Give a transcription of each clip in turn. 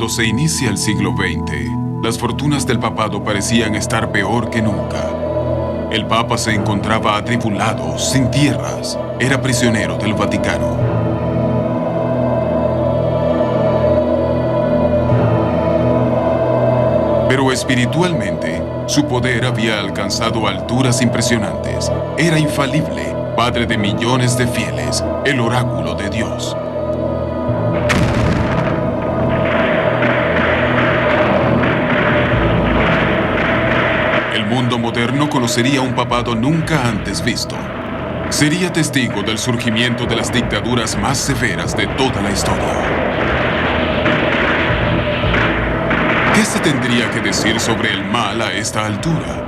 Cuando se inicia el siglo XX, las fortunas del papado parecían estar peor que nunca. El Papa se encontraba atribulado, sin tierras, era prisionero del Vaticano. Pero espiritualmente, su poder había alcanzado alturas impresionantes. Era infalible, padre de millones de fieles, el oráculo de Dios. El mundo moderno conocería un papado nunca antes visto. Sería testigo del surgimiento de las dictaduras más severas de toda la historia. ¿Qué se tendría que decir sobre el mal a esta altura?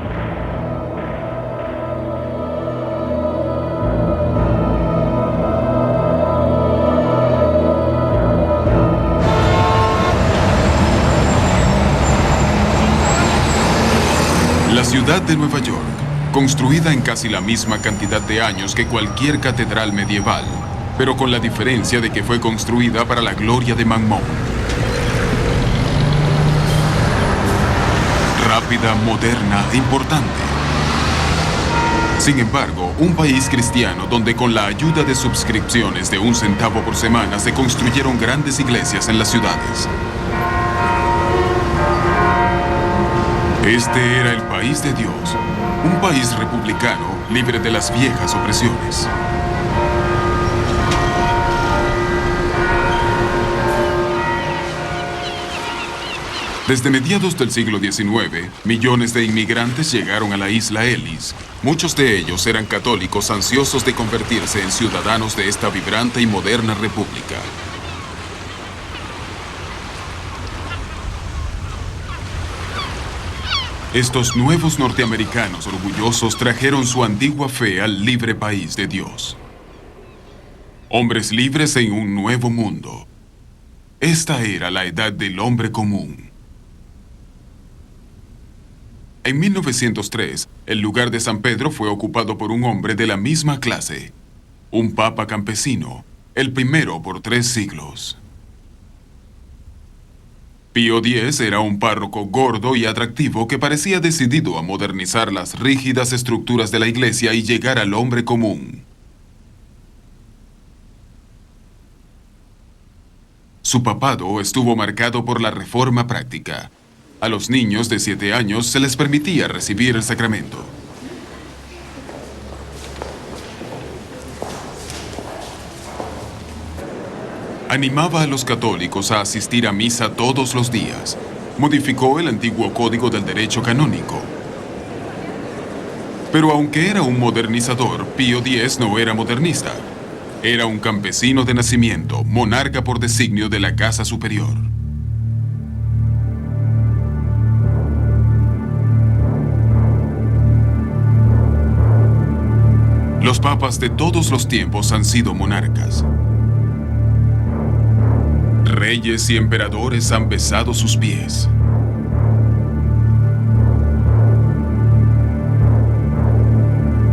La ciudad de Nueva York, construida en casi la misma cantidad de años que cualquier catedral medieval, pero con la diferencia de que fue construida para la gloria de Mamón. Rápida, moderna, importante. Sin embargo, un país cristiano donde con la ayuda de suscripciones de 1 centavo por semana se construyeron grandes iglesias en las ciudades. Este era el país de Dios, un país republicano libre de las viejas opresiones. Desde mediados del siglo XIX, millones de inmigrantes llegaron a la isla Ellis. Muchos de ellos eran católicos ansiosos de convertirse en ciudadanos de esta vibrante y moderna república. Estos nuevos norteamericanos orgullosos trajeron su antigua fe al libre país de Dios. Hombres libres en un nuevo mundo. Esta era la edad del hombre común. En 1903, el lugar de San Pedro fue ocupado por un hombre de la misma clase, un papa campesino, el primero por 3 siglos. Pío X era un párroco gordo y atractivo que parecía decidido a modernizar las rígidas estructuras de la iglesia y llegar al hombre común. Su papado estuvo marcado por la reforma práctica. A los niños de 7 años se les permitía recibir el sacramento. Animaba a los católicos a asistir a misa todos los días. Modificó el antiguo código del derecho canónico. Pero aunque era un modernizador, Pío X no era modernista. Era un campesino de nacimiento, monarca por designio de la Casa Superior. Los papas de todos los tiempos han sido monarcas. Reyes y emperadores han besado sus pies.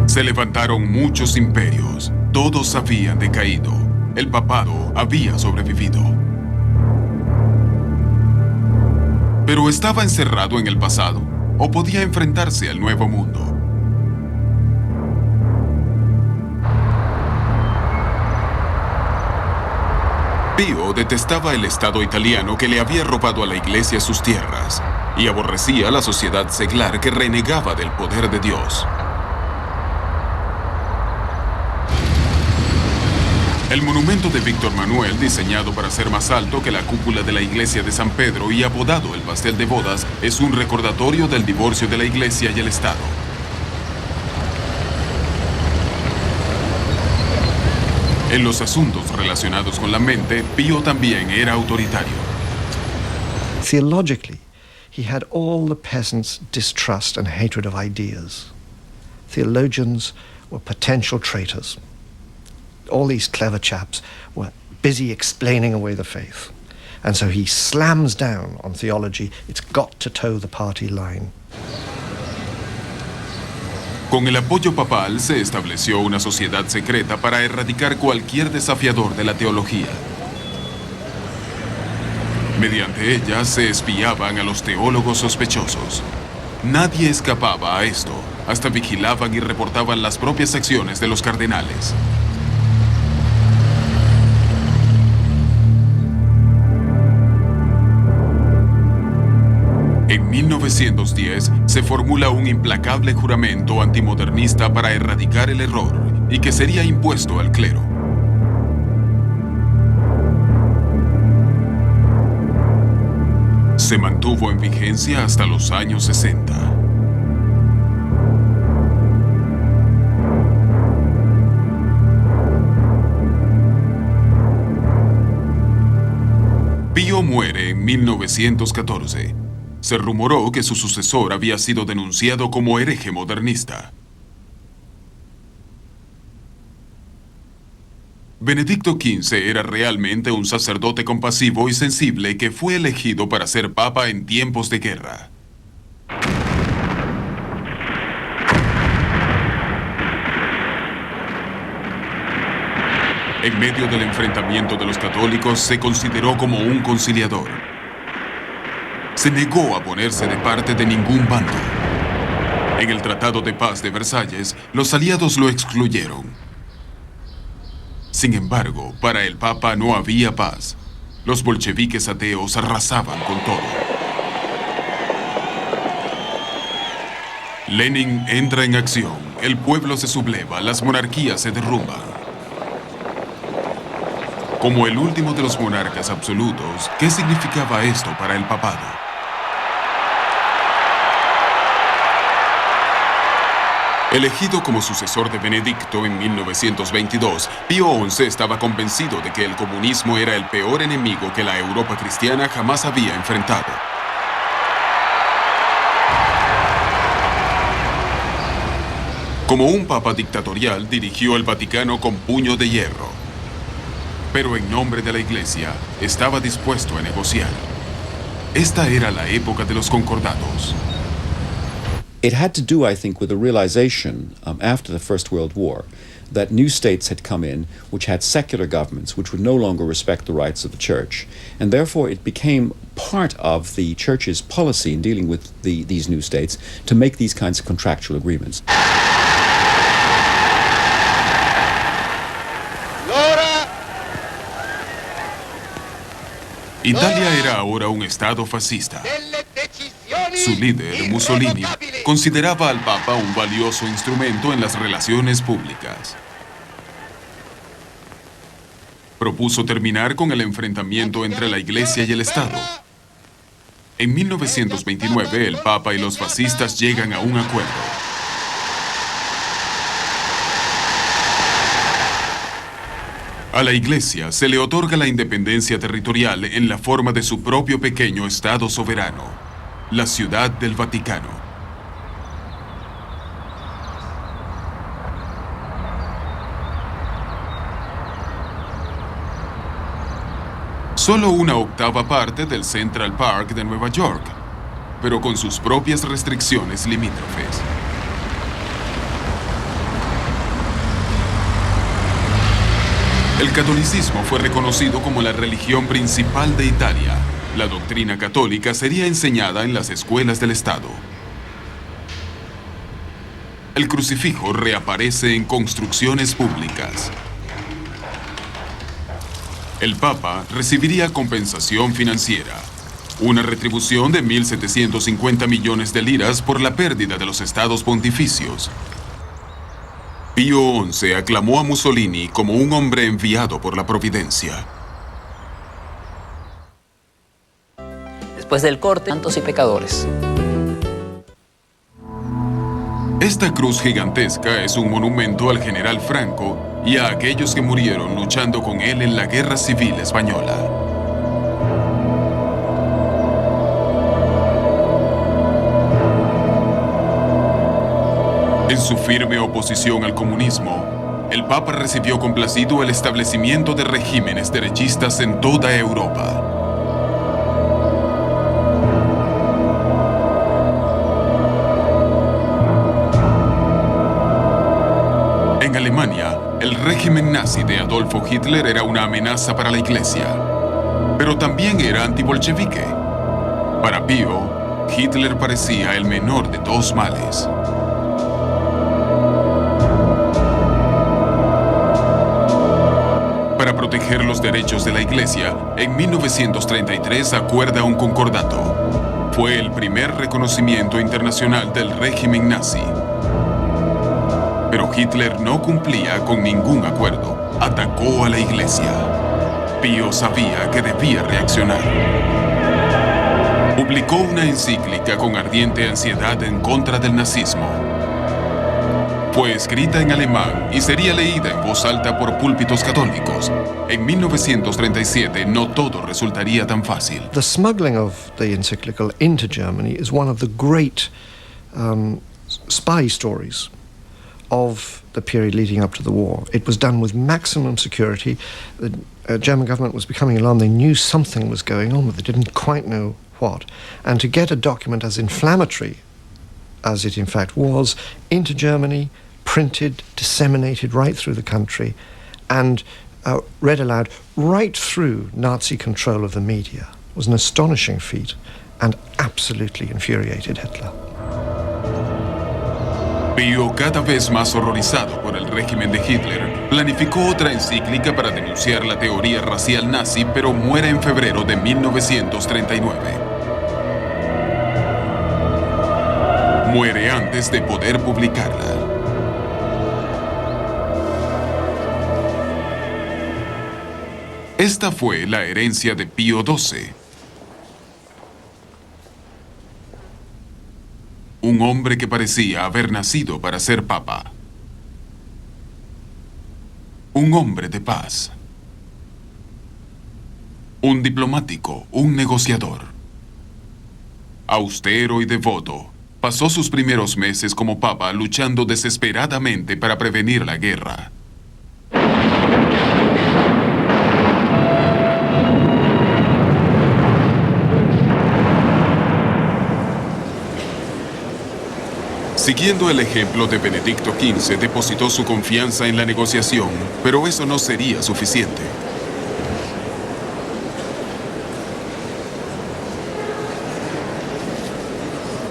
Se levantaron muchos imperios. Todos habían decaído. El papado había sobrevivido. Pero ¿estaba encerrado en el pasado o podía enfrentarse al nuevo mundo? Pío detestaba el Estado italiano que le había robado a la Iglesia sus tierras y aborrecía a la sociedad seglar que renegaba del poder de Dios. El monumento de Víctor Manuel, diseñado para ser más alto que la cúpula de la iglesia de San Pedro y apodado el pastel de bodas, es un recordatorio del divorcio de la iglesia y el Estado. En los asuntos relacionados con la mente, Pío también era autoritario. Theologically, he had all the peasants' distrust and hatred of ideas. Theologians were potential traitors. All these clever chaps were busy explaining away the faith. And so he slams down on theology. It's got to toe the party line. Con el apoyo papal se estableció una sociedad secreta para erradicar cualquier desafiador de la teología. Mediante ella se espiaban a los teólogos sospechosos. Nadie escapaba a esto, hasta vigilaban y reportaban las propias acciones de los cardenales. En 1910 se formula un implacable juramento antimodernista para erradicar el error y que sería impuesto al clero. Se mantuvo en vigencia hasta los años 60. Pío muere en 1914. Se rumoró que su sucesor había sido denunciado como hereje modernista. Benedicto XV era realmente un sacerdote compasivo y sensible que fue elegido para ser papa en tiempos de guerra. En medio del enfrentamiento de los católicos, se consideró como un conciliador. Se negó a ponerse de parte de ningún bando. En el Tratado de Paz de Versalles, los aliados lo excluyeron. Sin embargo, para el Papa no había paz. Los bolcheviques ateos arrasaban con todo. Lenin entra en acción, el pueblo se subleva, las monarquías se derrumban. Como el último de los monarcas absolutos, ¿qué significaba esto para el papado? Elegido como sucesor de Benedicto en 1922, Pío XI estaba convencido de que el comunismo era el peor enemigo que la Europa cristiana jamás había enfrentado. Como un papa dictatorial, dirigió el Vaticano con puño de hierro. Pero en nombre de la Iglesia, estaba dispuesto a negociar. Esta era la época de los concordatos. It had to do, I think, with the realization after the First World War that new states had come in which had secular governments which would no longer respect the rights of the church. And therefore it became part of the church's policy in dealing with these new states to make these kinds of contractual agreements. Italia era ahora un estado fascista. Su líder, Mussolini, consideraba al Papa un valioso instrumento en las relaciones públicas. Propuso terminar con el enfrentamiento entre la Iglesia y el Estado. En 1929, el Papa y los fascistas llegan a un acuerdo. A la Iglesia se le otorga la independencia territorial en la forma de su propio pequeño Estado soberano, la Ciudad del Vaticano. Solo una octava parte del Central Park de Nueva York, pero con sus propias restricciones limítrofes. El catolicismo fue reconocido como la religión principal de Italia. La doctrina católica sería enseñada en las escuelas del Estado. El crucifijo reaparece en construcciones públicas. El Papa recibiría compensación financiera, una retribución de 1.750 millones de liras por la pérdida de los estados pontificios. Pío XI aclamó a Mussolini como un hombre enviado por la providencia. Después del corte, santos y pecadores. Esta cruz gigantesca es un monumento al general Franco y a aquellos que murieron luchando con él en la Guerra Civil Española. En su firme oposición al comunismo, el Papa recibió complacido el establecimiento de regímenes derechistas en toda Europa. En Alemania, el régimen nazi de Adolfo Hitler era una amenaza para la Iglesia. pero también era antibolchevique. Para Pío, Hitler parecía el menor de dos males. Para proteger los derechos de la Iglesia, en 1933 acuerda un concordato. Fue el primer reconocimiento internacional del régimen nazi. Pero Hitler no cumplía con ningún acuerdo. Atacó a la Iglesia. Pío sabía que debía reaccionar. Publicó una encíclica con ardiente ansiedad en contra del nazismo. Fue escrita en alemán y sería leída en voz alta por púlpitos católicos. En 1937 no todo resultaría tan fácil. The smuggling of the encyclical into Germany is one of the great spy stories of the period leading up to the war. It was done with maximum security. The German government was becoming alarmed. They knew something was going on, but they didn't quite know what. And to get a document as inflammatory as it in fact was into Germany, printed, disseminated right through the country, and read aloud right through Nazi control of the media was an astonishing feat and absolutely infuriated Hitler. Pío, cada vez más horrorizado por el régimen de Hitler, planificó otra encíclica para denunciar la teoría racial nazi, pero muere en febrero de 1939. Muere antes de poder publicarla. Esta fue la herencia de Pío XII. Un hombre que parecía haber nacido para ser papa. Un hombre de paz. Un diplomático, un negociador. Austero y devoto, pasó sus primeros meses como papa luchando desesperadamente para prevenir la guerra. Siguiendo el ejemplo de Benedicto XV, depositó su confianza en la negociación, pero eso no sería suficiente.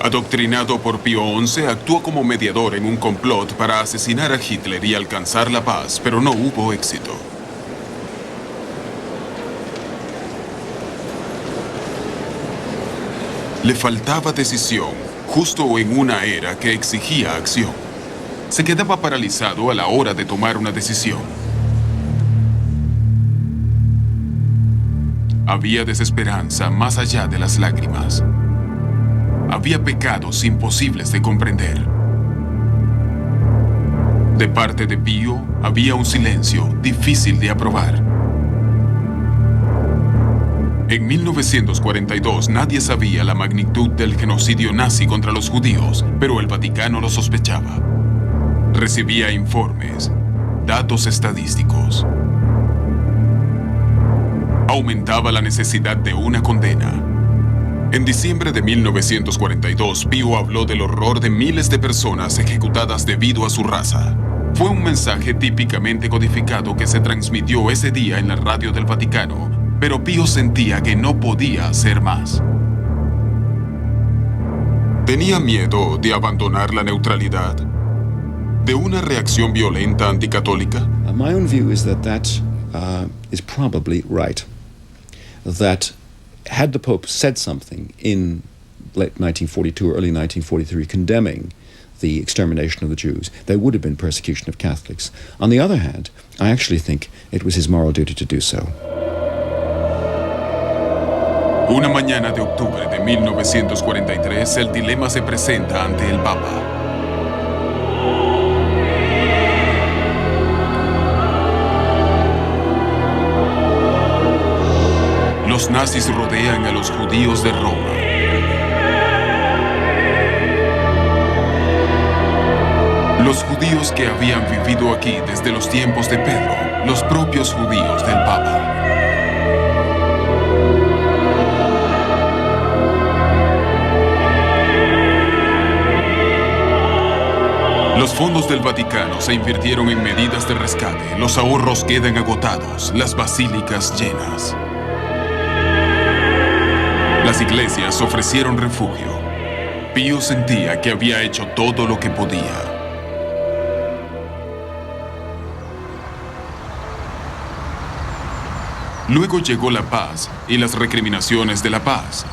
Adoctrinado por Pío XI, actuó como mediador en un complot para asesinar a Hitler y alcanzar la paz, pero no hubo éxito. Le faltaba decisión, justo en una era que exigía acción. Se quedaba paralizado a la hora de tomar una decisión. Había desesperanza más allá de las lágrimas. Había pecados imposibles de comprender. De parte de Pío, había un silencio difícil de aprobar. En 1942 nadie sabía la magnitud del genocidio nazi contra los judíos, pero el Vaticano lo sospechaba. Recibía informes, datos estadísticos. Aumentaba la necesidad de una condena. En diciembre de 1942, Pío habló del horror de miles de personas ejecutadas debido a su raza. Fue un mensaje típicamente codificado que se transmitió ese día en la radio del Vaticano, pero Pío sentía que no podía hacer más. Tenía miedo de abandonar la neutralidad, de una reacción violenta anticatólica. My own view is that is probably right. That had the Pope said something in late 1942 or early 1943 condemning the extermination of the Jews, there would have been persecution of Catholics. On the other hand, I actually think it was his moral duty to do so. Una mañana de octubre de 1943, el dilema se presenta ante el Papa. Los nazis rodean a los judíos de Roma. Los judíos que habían vivido aquí desde los tiempos de Pedro, los propios judíos del Papa. Los fondos del Vaticano se invirtieron en medidas de rescate, los ahorros quedan agotados, las basílicas llenas. Las iglesias ofrecieron refugio. Pío sentía que había hecho todo lo que podía. Luego llegó la paz y las recriminaciones de la paz.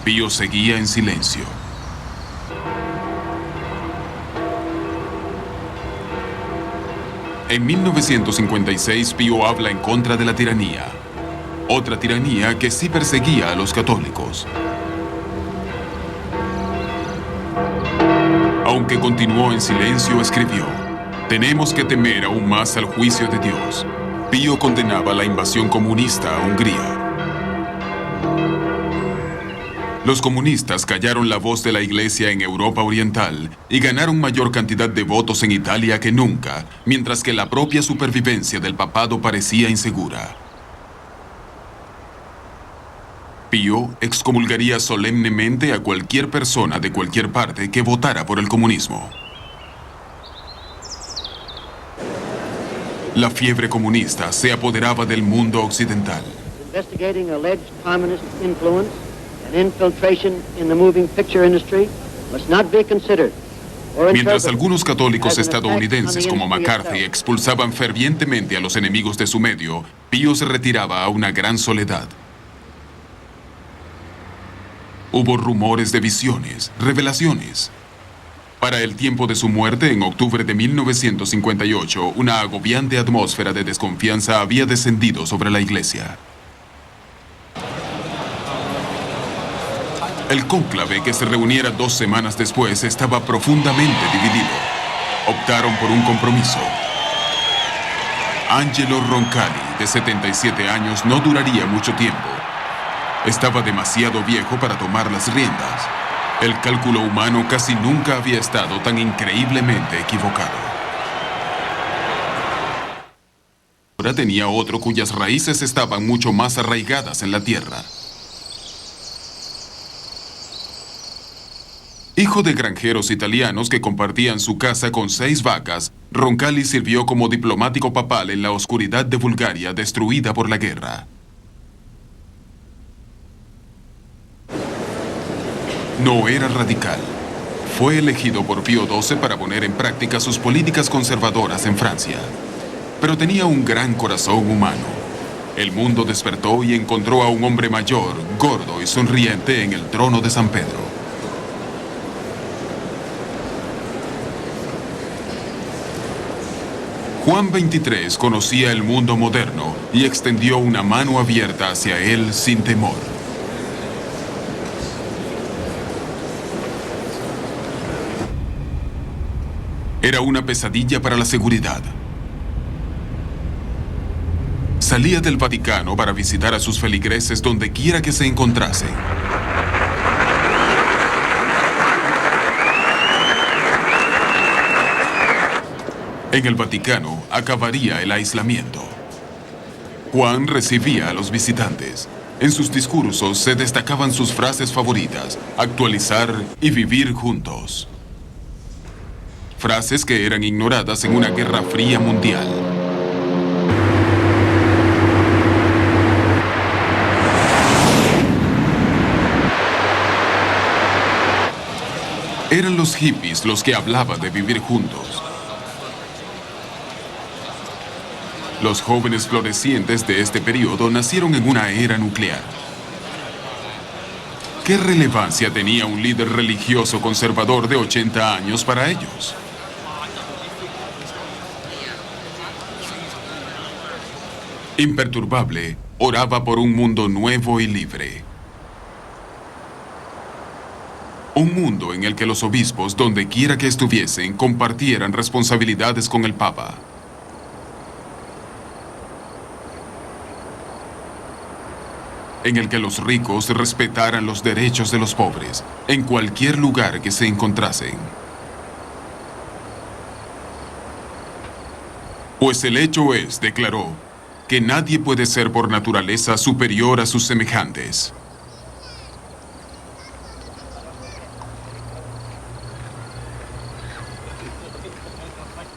Pío seguía en silencio. En 1956, Pío habla en contra de la tiranía. Otra tiranía que sí perseguía a los católicos. Aunque continuó en silencio, escribió: "Tenemos que temer aún más al juicio de Dios". Pío condenaba la invasión comunista a Hungría. Los comunistas callaron la voz de la Iglesia en Europa Oriental y ganaron mayor cantidad de votos en Italia que nunca, mientras que la propia supervivencia del papado parecía insegura. Pío excomulgaría solemnemente a cualquier persona de cualquier parte que votara por el comunismo. La fiebre comunista se apoderaba del mundo occidental. Investigating alleged communist influence and infiltration in the moving picture industry must not be considered. Mientras algunos católicos estadounidenses como McCarthy expulsaban fervientemente a los enemigos de su medio, Pío se retiraba a una gran soledad. Hubo rumores de visiones, revelaciones. Para el tiempo de su muerte, en octubre de 1958, una agobiante atmósfera de desconfianza había descendido sobre la Iglesia. El cónclave, que se reuniera 2 semanas después, estaba profundamente dividido. Optaron por un compromiso. Angelo Roncalli, de 77 años, no duraría mucho tiempo. Estaba demasiado viejo para tomar las riendas. El cálculo humano casi nunca había estado tan increíblemente equivocado. Ahora tenía otro cuyas raíces estaban mucho más arraigadas en la tierra. Hijo de granjeros italianos que compartían su casa con 6 vacas, Roncalli sirvió como diplomático papal en la oscuridad de Bulgaria destruida por la guerra. No era radical. Fue elegido por Pío XII para poner en práctica sus políticas conservadoras en Francia. Pero tenía un gran corazón humano. El mundo despertó y encontró a un hombre mayor, gordo y sonriente en el trono de San Pedro. Juan XXIII conocía el mundo moderno y extendió una mano abierta hacia él sin temor. Era una pesadilla para la seguridad. Salía del Vaticano para visitar a sus feligreses donde quiera que se encontrasen. En el Vaticano acabaría el aislamiento. Juan recibía a los visitantes. En sus discursos se destacaban sus frases favoritas: actualizar y vivir juntos. Frases que eran ignoradas en una guerra fría mundial. Eran los hippies los que hablaban de vivir juntos. Los jóvenes florecientes de este periodo nacieron en una era nuclear. ¿Qué relevancia tenía un líder religioso conservador de 80 años para ellos? Imperturbable, oraba por un mundo nuevo y libre. Un mundo en el que los obispos, donde quiera que estuviesen, compartieran responsabilidades con el Papa. En el que los ricos respetaran los derechos de los pobres, en cualquier lugar que se encontrasen. Pues el hecho es, declaró, que nadie puede ser por naturaleza superior a sus semejantes.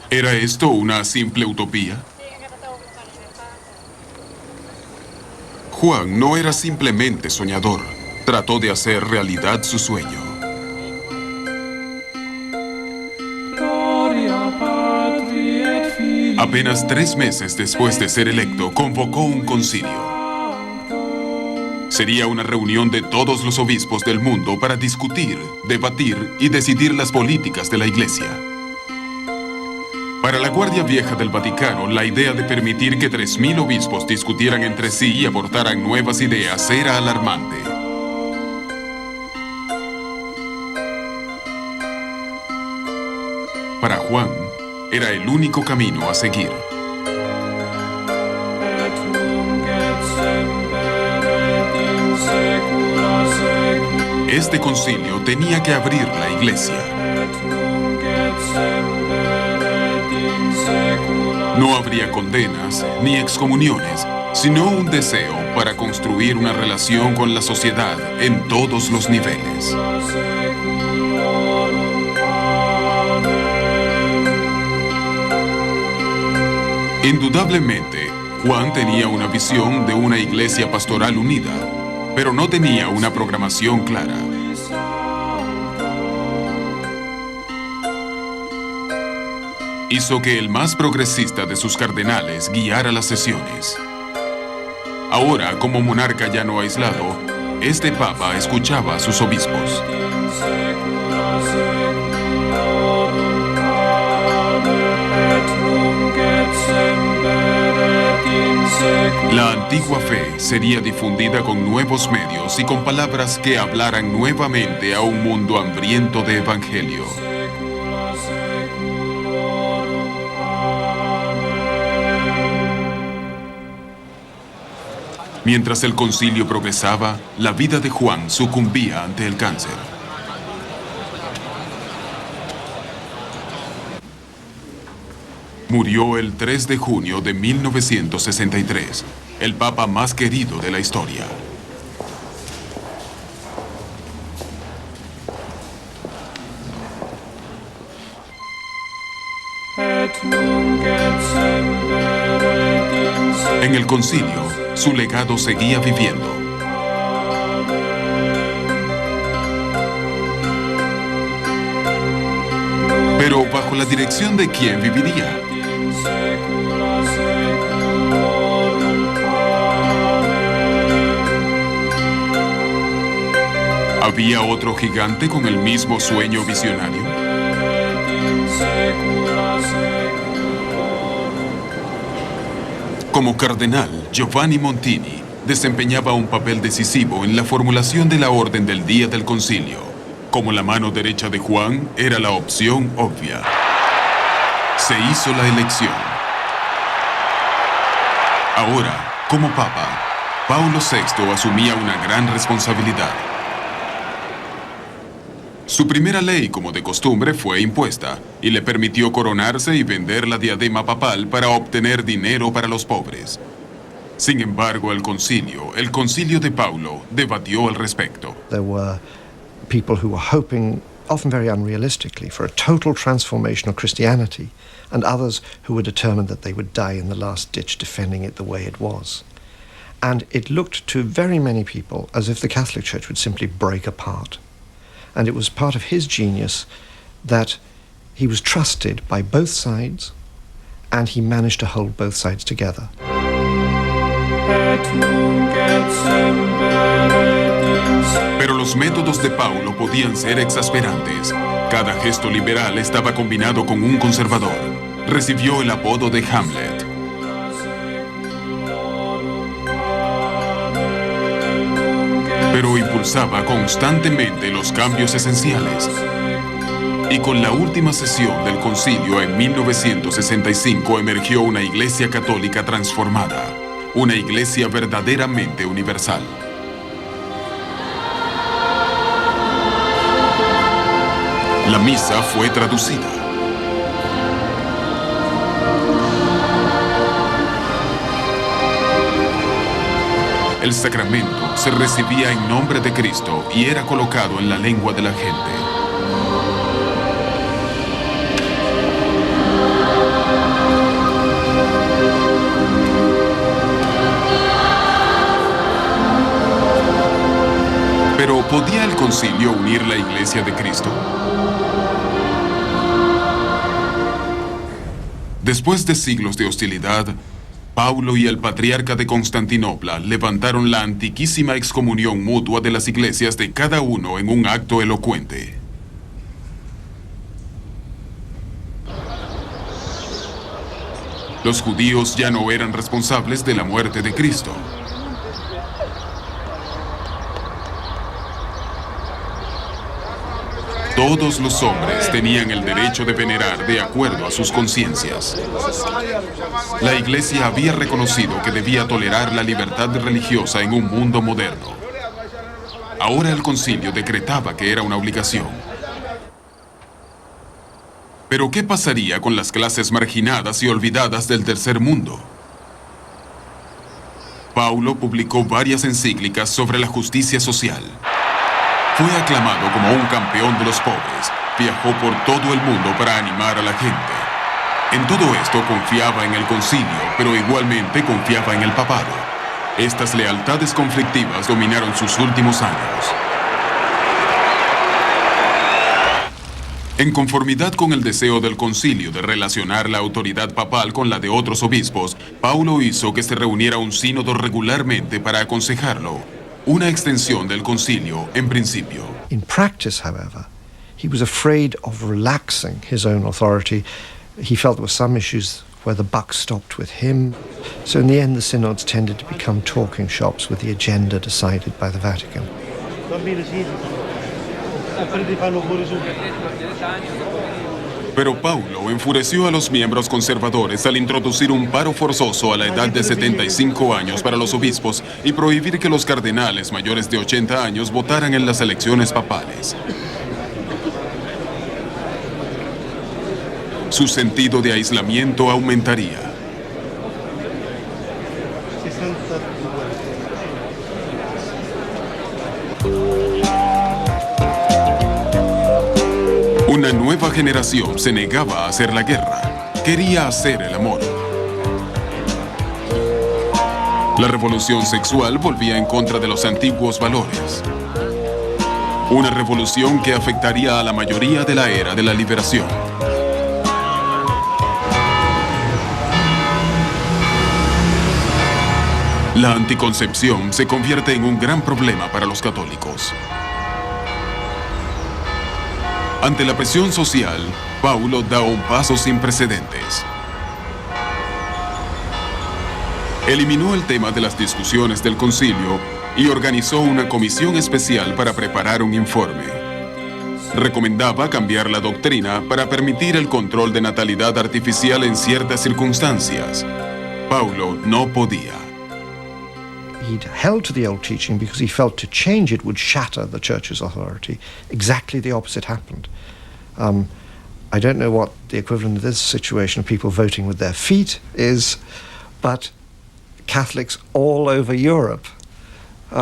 ¿Era esto una simple utopía? Juan no era simplemente soñador, trató de hacer realidad su sueño. Apenas 3 meses después de ser electo, convocó un concilio. Sería una reunión de todos los obispos del mundo para discutir, debatir y decidir las políticas de la Iglesia. Para la Guardia Vieja del Vaticano, la idea de permitir que 3.000 obispos discutieran entre sí y aportaran nuevas ideas era alarmante. Para Juan, era el único camino a seguir. Este concilio tenía que abrir la Iglesia. No habría condenas ni excomuniones, sino un deseo para construir una relación con la sociedad en todos los niveles. Indudablemente, Juan tenía una visión de una iglesia pastoral unida, pero no tenía una programación clara. Hizo que el más progresista de sus cardenales guiara las sesiones. Ahora, como monarca ya no aislado, este papa escuchaba a sus obispos. La antigua fe sería difundida con nuevos medios y con palabras que hablaran nuevamente a un mundo hambriento de evangelio. Mientras el concilio progresaba, la vida de Juan sucumbía ante el cáncer. Murió el 3 de junio de 1963, el papa más querido de la historia. En el concilio, su legado seguía viviendo. Pero ¿bajo la dirección de quién viviría? ¿Había otro gigante con el mismo sueño visionario? Como cardenal, Giovanni Montini desempeñaba un papel decisivo en la formulación de la orden del día del concilio. Como la mano derecha de Juan, era la opción obvia. Se hizo la elección. Ahora, como papa, Paulo VI asumía una gran responsabilidad. Su primera ley, como de costumbre, fue impuesta y le permitió coronarse y vender la diadema papal para obtener dinero para los pobres. Sin embargo, el concilio de Paulo, debatió al respecto. There were people who were hoping, often very unrealistically, for a total transformation of Christianity, and others who were determined that they would die in the last ditch defending it the way it was. And it looked to very many people as if the Catholic Church would simply break apart. And it was part of his genius that he was trusted by both sides, and he managed to hold both sides together. Pero los métodos de Paulo podían ser exasperantes. Cada gesto liberal estaba combinado con un conservador. Recibió el apodo de Hamlet. Pero impulsaba constantemente los cambios esenciales. Y con la última sesión del concilio en 1965 emergió una iglesia católica transformada, una iglesia verdaderamente universal. La misa fue traducida. El sacramento se recibía en nombre de Cristo y era colocado en la lengua de la gente. Pero ¿podía el concilio unir la Iglesia de Cristo? Después de siglos de hostilidad, Paulo y el patriarca de Constantinopla levantaron la antiquísima excomunión mutua de las iglesias de cada uno en un acto elocuente. Los judíos ya no eran responsables de la muerte de Cristo. Todos los hombres tenían el derecho de venerar de acuerdo a sus conciencias. La Iglesia había reconocido que debía tolerar la libertad religiosa en un mundo moderno. Ahora el concilio decretaba que era una obligación. Pero ¿qué pasaría con las clases marginadas y olvidadas del tercer mundo? Paulo publicó varias encíclicas sobre la justicia social. Fue aclamado como un campeón de los pobres. Viajó por todo el mundo para animar a la gente. En todo esto confiaba en el concilio, pero igualmente confiaba en el papado. Estas lealtades conflictivas dominaron sus últimos años. En conformidad con el deseo del concilio de relacionar la autoridad papal con la de otros obispos, Paulo hizo que se reuniera un sínodo regularmente para aconsejarlo. Una extensión del concilio en principio. In practice, however, he was afraid of relaxing his own authority. He felt there were some issues where the buck stopped with him. So in the end, the synods tended to become talking shops with the agenda decided by the Vatican. Pero Paulo enfureció a los miembros conservadores al introducir un paro forzoso a la edad de 75 años para los obispos y prohibir que los cardenales mayores de 80 años votaran en las elecciones papales. Su sentido de aislamiento aumentaría. Una nueva generación se negaba a hacer la guerra. Quería hacer el amor. La revolución sexual volvía en contra de los antiguos valores. Una revolución que afectaría a la mayoría de la era de la liberación. La anticoncepción se convierte en un gran problema para los católicos. Ante la presión social, Paulo da un paso sin precedentes. Eliminó el tema de las discusiones del concilio y organizó una comisión especial para preparar un informe. Recomendaba cambiar la doctrina para permitir el control de natalidad artificial en ciertas circunstancias. Paulo no podía. He'd held to the old teaching because he felt to change it would shatter the church's authority. Exactly the opposite happened. I don't know what the equivalent of this situation of people voting with their feet is, but Catholics all over Europe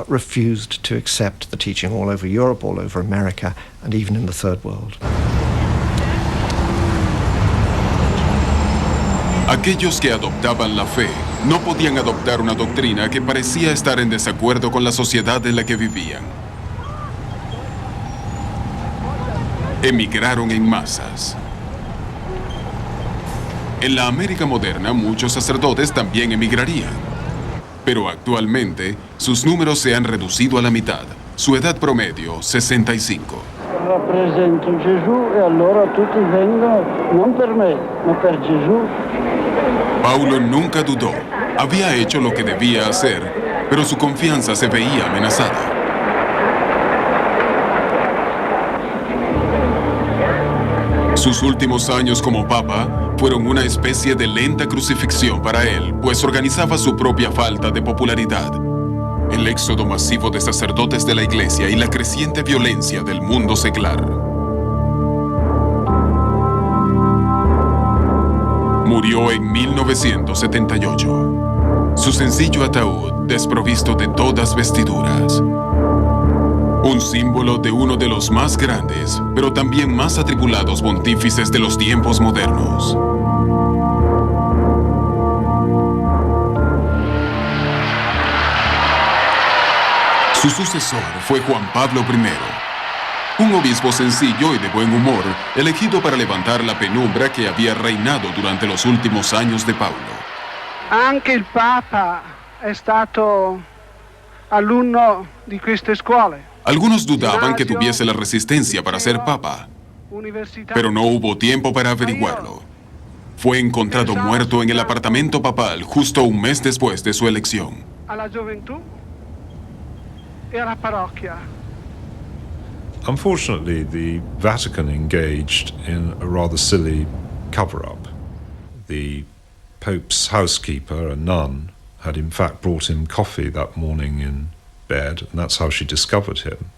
refused to accept the teaching all over Europe, all over America, and even in the Third World. Aquellos que adoptaban la fe no podían adoptar una doctrina que parecía estar en desacuerdo con la sociedad en la que vivían. Emigraron en masas. En la América moderna, muchos sacerdotes también emigrarían. Pero actualmente, sus números se han reducido a la mitad. Su edad promedio, 65. Rappresento Gesù e allora tutti vengono, non per me, ma per Gesù. Paulo nunca dudó. Había hecho lo que debía hacer, pero su confianza se veía amenazada. Sus últimos años como papa fueron una especie de lenta crucifixión para él, pues organizaba su propia falta de popularidad. El éxodo masivo de sacerdotes de la Iglesia y la creciente violencia del mundo secular. Murió en 1978. Su sencillo ataúd desprovisto de todas vestiduras. Un símbolo de uno de los más grandes, pero también más atribulados pontífices de los tiempos modernos. Su sucesor fue Juan Pablo I, un obispo sencillo y de buen humor, elegido para levantar la penumbra que había reinado durante los últimos años de Pablo. Anche il Papa è stato alunno di queste scuole. Algunos dudaban que tuviese la resistencia para ser papa, pero no hubo tiempo para averiguarlo. Fue encontrado muerto en el apartamento papal justo un mes después de su elección. Alla gioventù e alla parrocchia. Unfortunately, the Vatican engaged in a rather silly cover-up. The Pope's housekeeper, a nun, had in fact brought him coffee that morning in bed, and that's how she discovered him.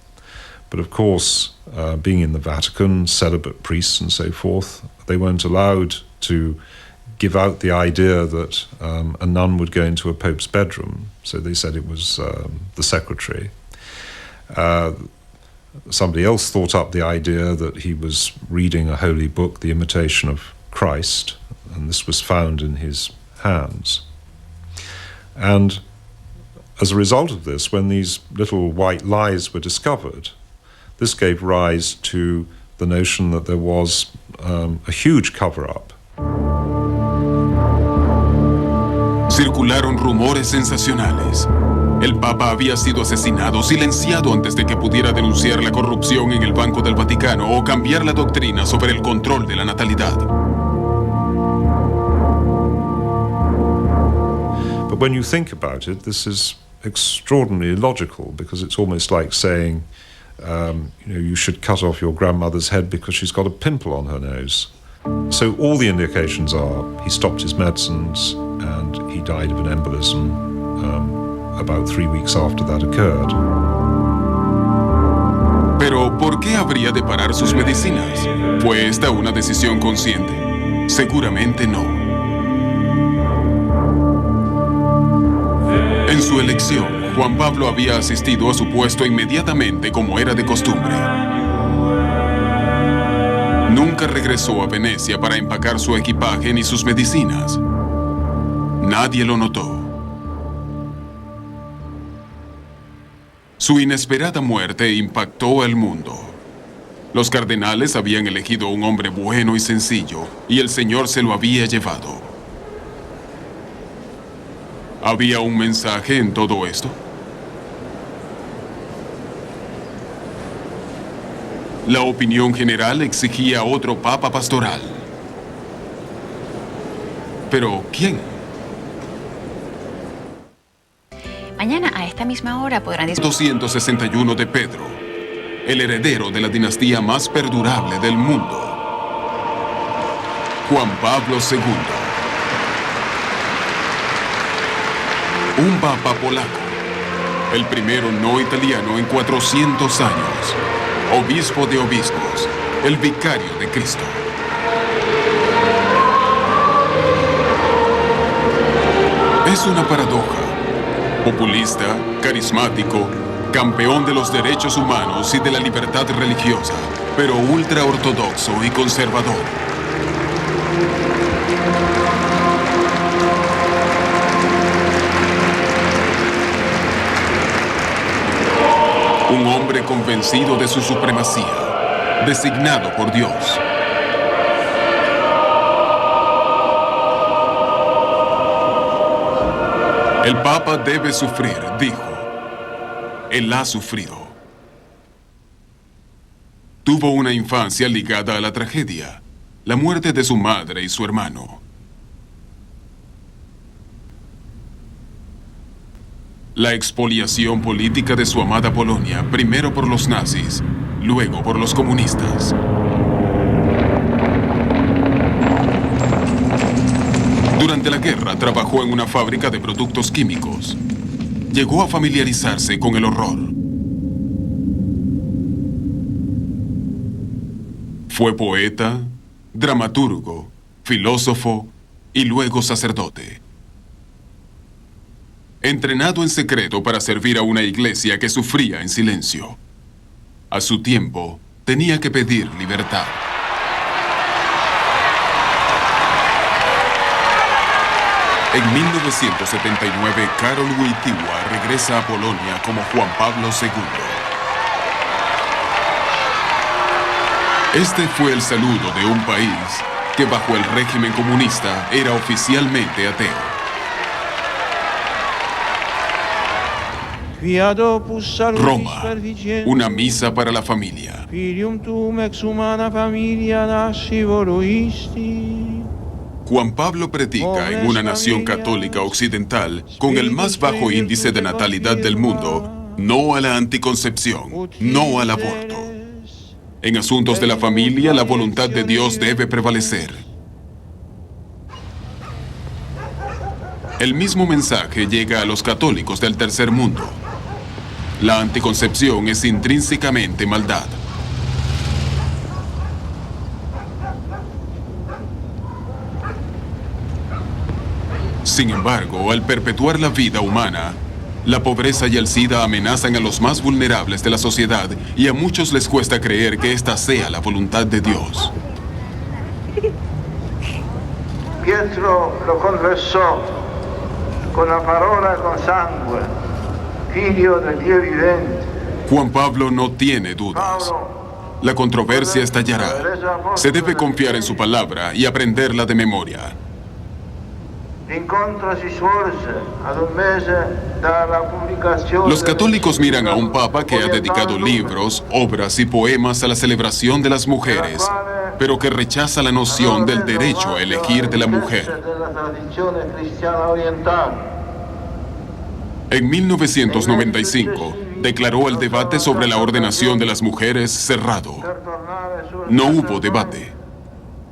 But of course, being in the Vatican, celibate priests and so forth, they weren't allowed to give out the idea that a nun would go into a pope's bedroom. So they said it was the secretary. Somebody else thought up the idea that he was reading a holy book, The Imitation of Christ, and this was found in his hands. And as a result of this, when these little white lies were discovered, this gave rise to the notion that there was a huge cover-up. Circularon rumores sensacionales. El Papa había sido asesinado, silenciado antes de que pudiera denunciar la corrupción en el Banco del Vaticano o cambiar la doctrina sobre el control de la natalidad. But when you think about it, this is extraordinarily illogical, because it's almost like saying, you should cut off your grandmother's head because she's got a pimple on her nose. So all the indications are he stopped his medicines and he died of an embolism about 3 weeks after that occurred. Pero, ¿por qué habría de parar sus medicinas? ¿Fue esta una decisión consciente? Seguramente no. En su elección, Juan Pablo había asistido a su puesto inmediatamente como era de costumbre. Nunca regresó a Venecia para empacar su equipaje ni sus medicinas. Nadie lo notó. Su inesperada muerte impactó al mundo. Los cardenales habían elegido un hombre bueno y sencillo, y el Señor se lo había llevado. ¿Había un mensaje en todo esto? La opinión general exigía otro papa pastoral. ¿Pero quién? Mañana a esta misma hora podrán disfrutar. 261 de Pedro, el heredero de la dinastía más perdurable del mundo, Juan Pablo II. Un papa polaco, el primero no italiano en 400 años, obispo de obispos, el vicario de Cristo. Es una paradoja. Populista, carismático, campeón de los derechos humanos y de la libertad religiosa, pero ultraortodoxo y conservador. Un hombre convencido de su supremacía, designado por Dios. El Papa debe sufrir, dijo. Él ha sufrido. Tuvo una infancia ligada a la tragedia, la muerte de su madre y su hermano. La expoliación política de su amada Polonia, primero por los nazis, luego por los comunistas. Durante la guerra trabajó en una fábrica de productos químicos. Llegó a familiarizarse con el horror. Fue poeta, dramaturgo, filósofo y luego sacerdote. Entrenado en secreto para servir a una iglesia que sufría en silencio. A su tiempo, tenía que pedir libertad. En 1979, Karol Wojtyła regresa a Polonia como Juan Pablo II. Este fue el saludo de un país que bajo el régimen comunista era oficialmente ateo. Roma, una misa para la familia. Juan Pablo predica en una nación católica occidental con el más bajo índice de natalidad del mundo, no a la anticoncepción, no al aborto. En asuntos de la familia, la voluntad de Dios debe prevalecer. El mismo mensaje llega a los católicos del tercer mundo. La anticoncepción es intrínsecamente maldad. Sin embargo, al perpetuar la vida humana, la pobreza y el SIDA amenazan a los más vulnerables de la sociedad y a muchos les cuesta creer que esta sea la voluntad de Dios. Pietro lo confessò con la parola e con sangue, figlio del Dio vivente. Juan Pablo no tiene dudas. La controversia estallará. Se debe confiar en su palabra y aprenderla de memoria. Los católicos miran a un papa que ha dedicado libros, obras y poemas a la celebración de las mujeres, pero que rechaza la noción del derecho a elegir de la mujer. En 1995, declaró el debate sobre la ordenación de las mujeres cerrado. No hubo debate.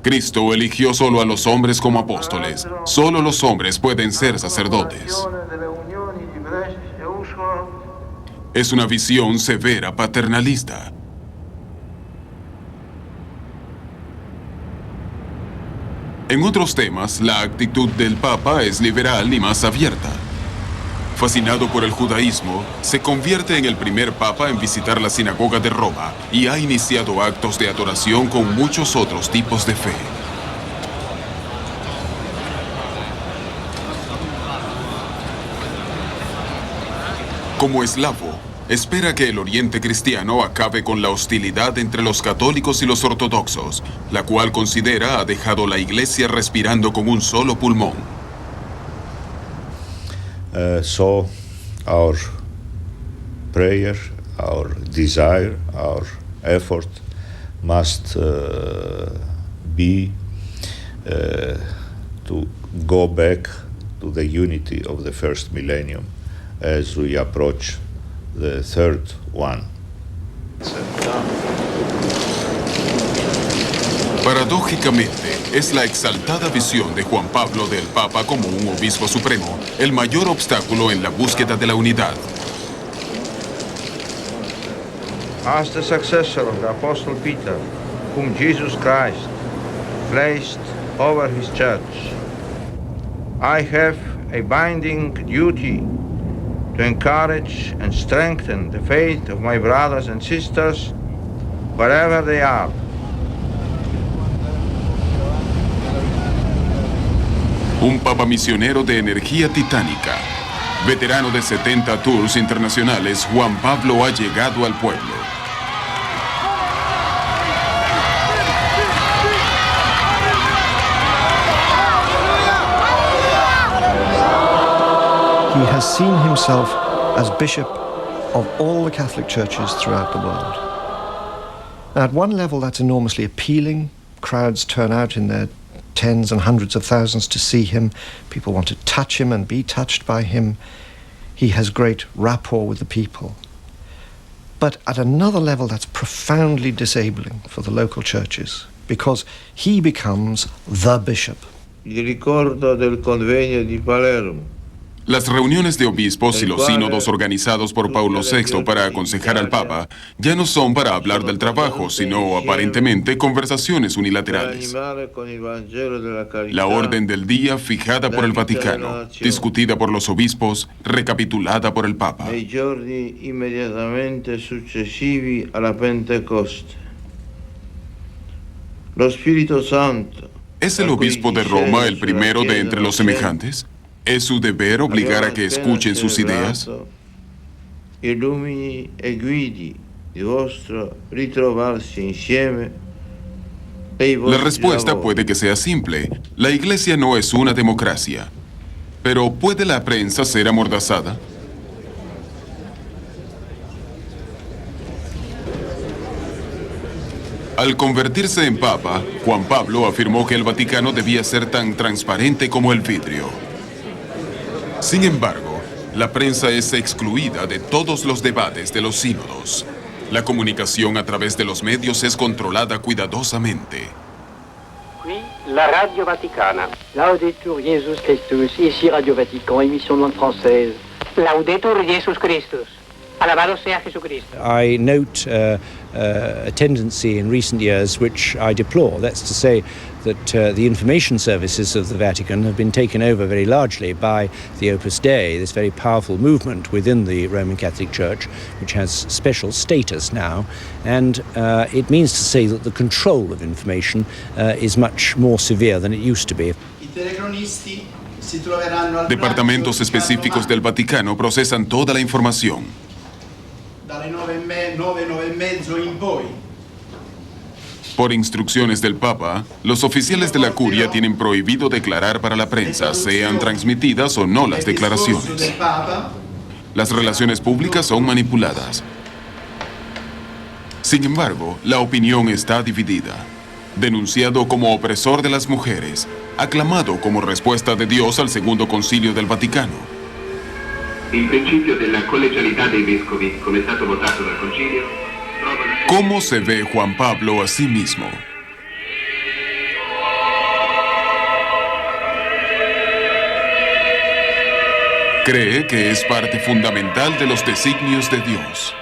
Cristo eligió solo a los hombres como apóstoles. Solo los hombres pueden ser sacerdotes. Es una visión severa, paternalista. En otros temas, la actitud del Papa es liberal y más abierta. Fascinado por el judaísmo, se convierte en el primer papa en visitar la sinagoga de Roma y ha iniciado actos de adoración con muchos otros tipos de fe. Como eslavo, espera que el Oriente cristiano acabe con la hostilidad entre los católicos y los ortodoxos, la cual considera ha dejado la Iglesia respirando con un solo pulmón. So our prayer, our desire, our effort must be to go back to the unity of the first millennium as we approach the third one. Paradójicamente, es la exaltada visión de Juan Pablo del Papa como un obispo supremo el mayor obstáculo en la búsqueda de la unidad. As the successor of the Apostle Peter, whom Jesus Christ placed over his church, I have a binding duty to encourage and strengthen the faith of my brothers and sisters wherever they are. Un papa misionero de energía titánica. Veterano de 70 tours internacionales, Juan Pablo ha llegado al pueblo. He has seen himself as bishop of all the Catholic churches throughout the world. Now, at one level, that's enormously appealing. Crowds turn out in their tens and hundreds of thousands to see him. People want to touch him and be touched by him. He has great rapport with the people. But at another level, that's profoundly disabling for the local churches because he becomes the bishop. Il ricordo del convegno di Palermo. Las reuniones de obispos y los sínodos organizados por Paulo VI para aconsejar al Papa ya no son para hablar del trabajo, sino aparentemente conversaciones unilaterales. La orden del día fijada por el Vaticano, discutida por los obispos, recapitulada por el Papa. Nei giorni immediatamente successivi alla Pentecoste. Lo Spirito Santo. ¿Es el obispo de Roma el primero de entre los semejantes? ¿Es su deber obligar a que escuchen sus ideas? Illumini e guidi il vostro ritrovarsi insieme. La respuesta puede que sea simple. La Iglesia no es una democracia. Pero ¿puede la prensa ser amordazada? Al convertirse en papa, Juan Pablo afirmó que el Vaticano debía ser tan transparente como el vidrio. Sin embargo, la prensa es excluida de todos los debates de los sínodos. La comunicación a través de los medios es controlada cuidadosamente. Qui, la Radio Vaticana. Laudetur Jesus Christus, ici Radio Vatican, émission langue française. Laudetur Jesus Christus. Alabado sea Jesucristo. I note a tendency in recent years which I deplore. That's to say that the information services of the Vatican have been taken over very largely by the Opus Dei, this very powerful movement within the Roman Catholic Church, which has special status now. And it means to say that the control of information is much more severe than it used to be. Departamentos específicos del Vaticano procesan toda la información. Dalle 9:30 in poi. Por instrucciones del Papa, los oficiales de la curia tienen prohibido declarar para la prensa, sean transmitidas o no las declaraciones. Las relaciones públicas son manipuladas. Sin embargo, la opinión está dividida. Denunciado como opresor de las mujeres, aclamado como respuesta de Dios al Segundo Concilio del Vaticano. Il principio della collegialità dei vescovi, come è stato votato dal Concilio, ¿Cómo se ve Juan Pablo a sí mismo? Cree que es parte fundamental de los designios de Dios.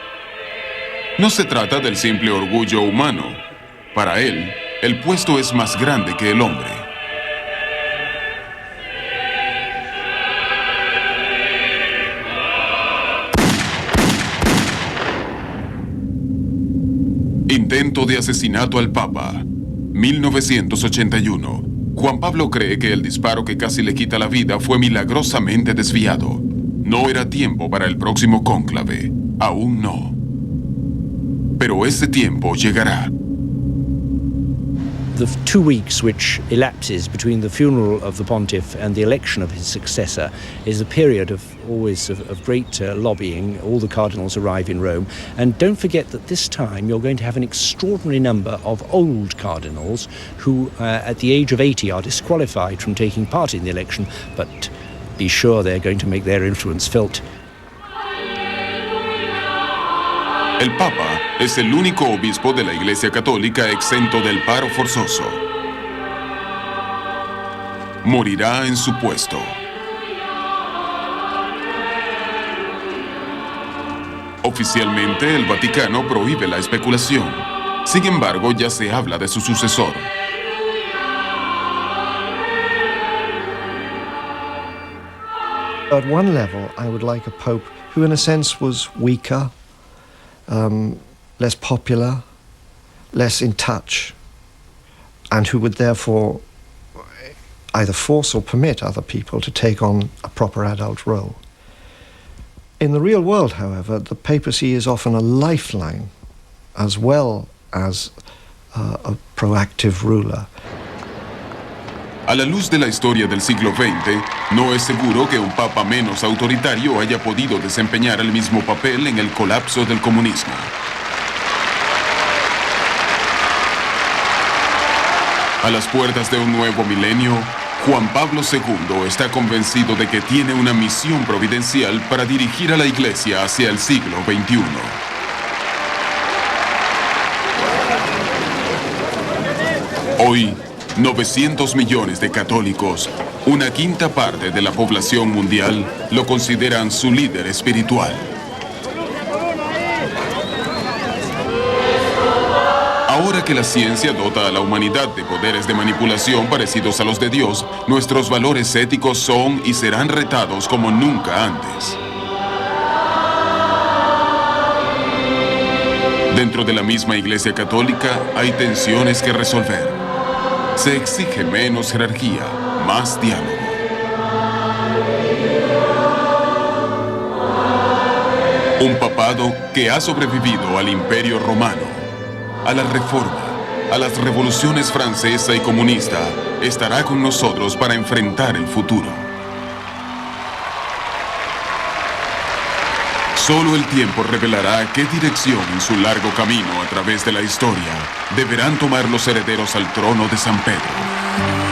No se trata del simple orgullo humano. Para él, el puesto es más grande que el hombre. Intento de asesinato al Papa. 1981. Juan Pablo cree que el disparo que casi le quita la vida fue milagrosamente desviado. No era tiempo para el próximo cónclave. Aún no. Pero ese tiempo llegará. The 2 weeks which elapses between the funeral of the pontiff and the election of his successor is a period of great lobbying. All the cardinals arrive in Rome. And don't forget that this time you're going to have an extraordinary number of old cardinals who, at the age of 80, are disqualified from taking part in the election. But be sure they're going to make their influence felt. El Papa es el único obispo de la Iglesia Católica exento del paro forzoso. Morirá en su puesto. Oficialmente, el Vaticano prohíbe la especulación. Sin embargo, ya se habla de su sucesor. At one level, I would like a pope who, in a sense, was weaker, less popular, less in touch, and who would therefore either force or permit other people to take on a proper adult role. In the real world, however, the papacy is often a lifeline as well as a proactive ruler. A la luz de la historia del siglo XX, no es seguro que un papa menos autoritario haya podido desempeñar el mismo papel en el colapso del comunismo. A las puertas de un nuevo milenio, Juan Pablo II está convencido de que tiene una misión providencial para dirigir a la Iglesia hacia el siglo XXI. Hoy, 900 millones de católicos, una quinta parte de la población mundial, lo consideran su líder espiritual. Ahora que la ciencia dota a la humanidad de poderes de manipulación parecidos a los de Dios, nuestros valores éticos son y serán retados como nunca antes. Dentro de la misma Iglesia Católica hay tensiones que resolver. Se exige menos jerarquía, más diálogo. Un papado que ha sobrevivido al Imperio Romano, a la Reforma, a las revoluciones francesa y comunista, estará con nosotros para enfrentar el futuro. Solo el tiempo revelará qué dirección en su largo camino a través de la historia deberán tomar los herederos al trono de San Pedro.